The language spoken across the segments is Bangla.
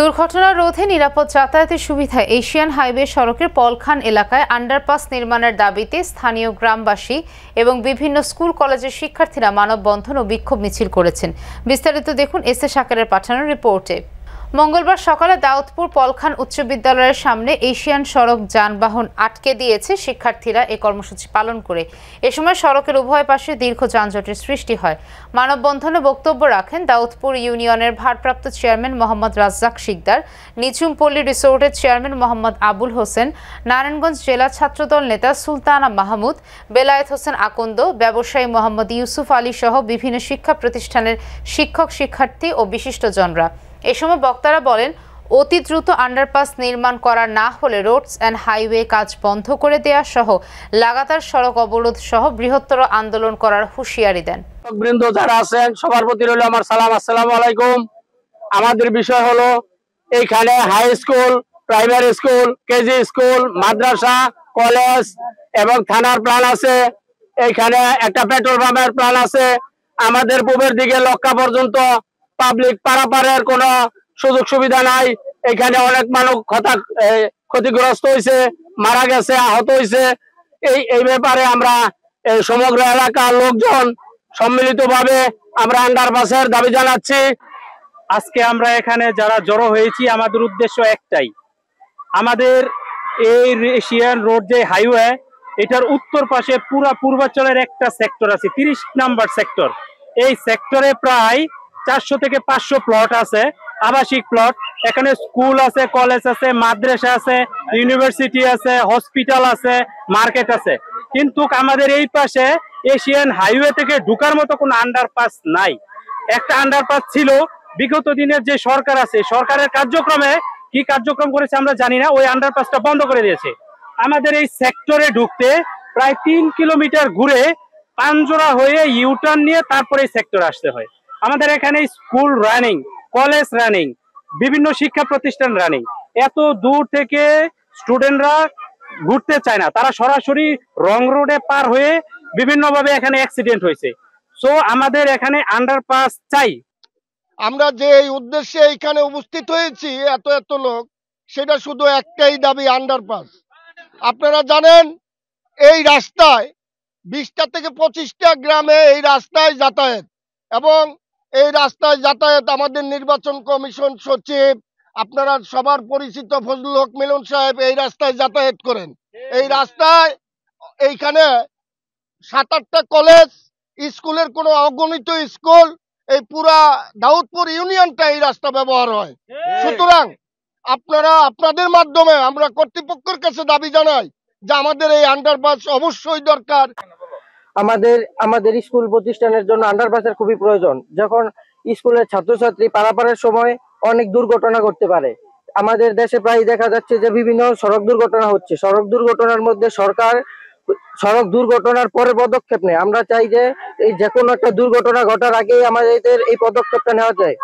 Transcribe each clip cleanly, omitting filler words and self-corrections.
দুর্ঘটনা রোধে নিরাপদ যাতায়াতের সুবিধায় এশিয়ান হাইওয়ে সড়কের পলখান এলাকায় আন্ডারপাস নির্মাণের দাবিতে স্থানীয় গ্রামবাসী এবং বিভিন্ন স্কুল কলেজের শিক্ষার্থীরা মানববন্ধন ও বিক্ষোভ মিছিল করেছেন। বিস্তারিত দেখুন এস এ শাকেরের পাঠানো রিপোর্টে। মঙ্গলবার সকালে দাউদপুর পলখান উচ্চ বিদ্যালয়ের সামনে এশিয়ান সড়ক যানবাহন আটকে দিয়েছে শিক্ষার্থীরা এই কর্মসূচি পালন করে। এ সময় সড়কের উভয় পাশে দীর্ঘ যানজটের সৃষ্টি হয়। মানববন্ধনে বক্তব্য রাখেন দাউদপুর ইউনিয়নের ভারপ্রাপ্ত চেয়ারম্যান মোহাম্মদ রাজ্জাক শিকদার, নিঝুমপল্লী রিসোর্টের চেয়ারম্যান মোহাম্মদ আবুল হোসেন, নারায়ণগঞ্জ জেলা ছাত্রদল নেতা সুলতানা মাহমুদ, বেলায়েত হোসেন আকন্দ, ব্যবসায়ী মোহাম্মদ ইউসুফ আলী সহ বিভিন্ন শিক্ষা প্রতিষ্ঠানের শিক্ষক, শিক্ষার্থী ও বিশিষ্টজনরা। এ সময় বক্তারা বলেন, অতি দ্রুত আন্ডারপাস নির্মাণ করা না হলে রোডস অ্যান্ড হাইওয়ে কাজ বন্ধ করে দেওয়া সহ লাগাতার সড়ক অবরোধ সহ বৃহত্তর আন্দোলন করার হুঁশিয়ারি দেন। বৃন্দ যারা আছেন সবার প্রতি রইল আমার সালাম, আসসালামু আলাইকুম। আমাদের বিষয় হলো এইখানে high school, primary school, KG school, মাদ্রাসা, কলেজ এবং থানার প্ল্যান আছে। এইখানে একটা পেট্রোল পাম্পের প্ল্যান আছে। আমাদের পূবের দিকে লক্কা পর্যন্ত পাবলিক পারাপারের কোনো সুযোগ সুবিধা নাই। এখানে অনেক মানুষ ক্ষতিগ্রস্ত হয়েছে, মারা গেছে, আহত হয়েছে। এই ব্যাপারে আমরা সমগ্র এলাকার লোকজন সম্মিলিতভাবে আমরা আন্ডারপাসের দাবি জানাচ্ছি। আজকে আমরা এখানে যারা জড়ো হয়েছি, আমাদের উদ্দেশ্য একটাই, আমাদের এই এশিয়ান রোড যে হাইওয়ে, এটার উত্তর পাশে পুরা পূর্বাঞ্চলের একটা সেক্টর আছে, 30 নাম্বার সেক্টর। এই সেক্টরে প্রায় 400 থেকে 500 প্লট আছে, আবাসিক প্লট। এখানে স্কুল আছে, কলেজ আছে, মাদ্রাসা আছে, ইউনিভার্সিটি আছে, হসপিটাল আছে, মার্কেট আছে। কিন্তু আমাদের এই পাশে এশিয়ান হাইওয়ে থেকে ঢুকার মতো কোনো আন্ডারপাস নাই। একটা আন্ডারপাস ছিল, বিগত দিনের যে সরকার আছে, সরকারের কার্যক্রমে কি কার্যক্রম করেছে আমরা জানি না, ওই আন্ডারপাসটা বন্ধ করে দিয়েছে। আমাদের এই সেক্টরে ঢুকতে প্রায় 3 কিলোমিটার ঘুরে পাঞ্জোরা হয়ে ইউটার্ন নিয়ে তারপরে এই সেক্টরে আসতে হয়। আমাদের এখানে স্কুল রানিং, কলেজ রানিং, বিভিন্ন শিক্ষা প্রতিষ্ঠান রানিং। এত দূর থেকে স্টুডেন্টরা ঘুরতে চায় না, তারা সরাসরি রং রোডে পার হয়ে বিভিন্নভাবে এখানে অ্যাক্সিডেন্ট হয়েছে। সো আমাদের এখানে আন্ডারপাস চাই। আমরা যে এই উদ্দেশ্যে এখানে উপস্থিত হয়েছি, এত লোক, সেটা শুধু একটাই দাবি, আন্ডারপাস। আপনারা জানেন এই রাস্তায় 20টা থেকে 25টা গ্রামে এই রাস্তায় যাতায়াত, এবং এই রাস্তায় যাতায়াত আমাদের নির্বাচন কমিশন সচিব, আপনারা সবার পরিচিত ফজলুল হক মিলন সাহেব এই রাস্তায় যাতায়াত করেন। এই রাস্তায় এইখানে 7-8টা কলেজ, স্কুলের কোনো অগণিত স্কুল, এই পুরা দাউদপুর ইউনিয়নটা এই রাস্তা ব্যবহার হয়। সুতরাং আপনারা, আপনাদের মাধ্যমে আমরা কর্তৃপক্ষের কাছে দাবি জানাই যে আমাদের এই আন্ডারপাস অবশ্যই দরকার। আমাদের স্কুল প্রতিষ্ঠানের জন্য আন্ডারপাসের খুবই প্রয়োজন। যখন স্কুলের ছাত্রছাত্রী পারাপারের সময় অনেক দুর্ঘটনা ঘটতে পারে। আমাদের দেশে প্রায় দেখা যাচ্ছে যে বিভিন্ন সড়ক দুর্ঘটনা হচ্ছে। সড়ক দুর্ঘটনার মধ্যে সরকার সড়ক দুর্ঘটনার পরে পদক্ষেপ নেয়। আমরা চাই যে এই যে কোনো একটা দুর্ঘটনা ঘটার আগেই আমাদের এই পদক্ষেপটা নেওয়া যায়।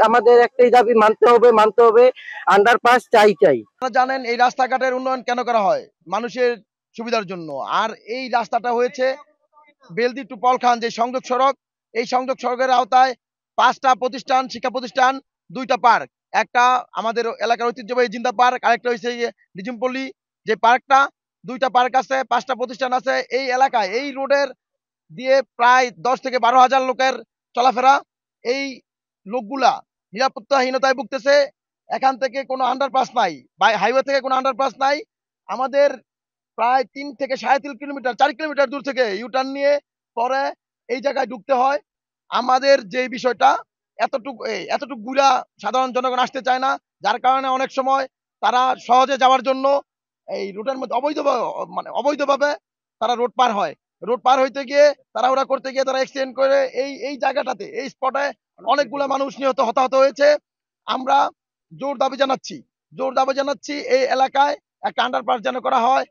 আমাদের একটাই দাবি, মানতে হবে আন্ডারপাস চাই। আপনারা জানেন এই রাস্তাঘাটের উন্নয়ন কেন করা হয়? মানুষের সুবিধার জন্য। আর এই রাস্তাটা হয়েছে বেলদি টু পলখান যে সংযোগ সড়ক, এই সংযোগ সড়কের আওতায় 5টা প্রতিষ্ঠান, শিক্ষা প্রতিষ্ঠান, 2টা পার্ক। একটা আমাদের এলাকার ঐতিহ্যবাহী জিন্দা পার্ক, আরেকটা হচ্ছে নিঝুমপল্লী যে পার্কটা। 2টা পার্ক আছে, 5টা প্রতিষ্ঠান আছে এই এলাকায়। এই রোডের দিয়ে প্রায় 10 থেকে 12,000 লোকের চলাফেরা। এই লোকগুলা নিরাপত্তাহীনতায় ভুগতেছে। এখান থেকে কোনো আন্ডারপাস নাই, হাইওয়ে থেকে কোনো আন্ডারপাস নাই। আমাদের প্রায় 3 থেকে 3.5 কিলোমিটার, 4 কিলোমিটার দূর থেকে ইউটার্ন নিয়ে পরে এই জায়গায় ঢুকতে হয়। আমাদের যে বিষয়টা, এতটুকু গুলা সাধারণ জনগণ আসতে চায় না, যার কারণে অনেক সময় তারা সহজে যাওয়ার জন্য এই রোডের মধ্যে অবৈধভাবে তারা রোড পার হয়। রোড পার হইতে গিয়ে তারা ওরা করতে গিয়ে তারা অ্যাক্সিডেন্ট করে এই জায়গাটাতে, এই স্পটে অনেকগুলো মানুষ হতাহত হয়েছে। আমরা জোর দাবি জানাচ্ছি এই এলাকায় একটা আন্ডারপাস যেন করা হয়।